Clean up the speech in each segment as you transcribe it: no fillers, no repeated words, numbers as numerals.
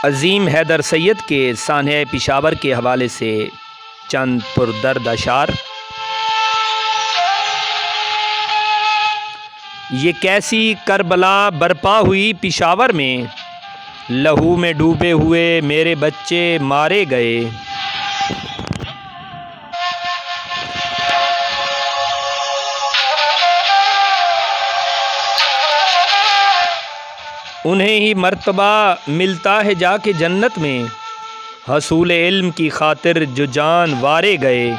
अज़ीम हैदर सैयद के सानह पेशावर के हवाले से चंद पुरदर्द अशार। ये कैसी करबला बरपा हुई पेशावर में, लहू में डूबे हुए मेरे बच्चे मारे गए। उन्हें ही मर्तबा मिलता है जाके जन्नत में, हसूल इल्म की खातिर जो जान वारे गए।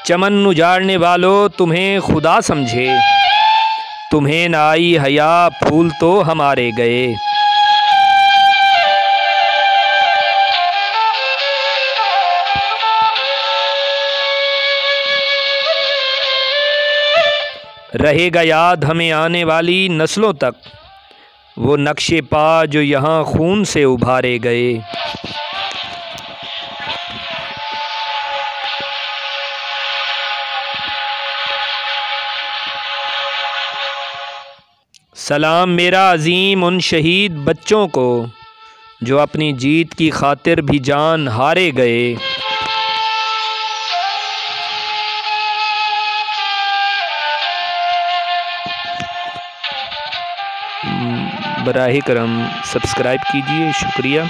चमन उजाड़ने वालों तुम्हें खुदा समझे, तुम्हें न आई हया फूल तो हमारे गए। रहेगा याद हमें आने वाली नस्लों तक, वो नक्शे पा जो यहाँ खून से उभारे गए। सलाम मेरा अजीम उन शहीद बच्चों को, जो अपनी जीत की खातिर भी जान हारे गए। बराह करम सब्सक्राइब कीजिए, शुक्रिया।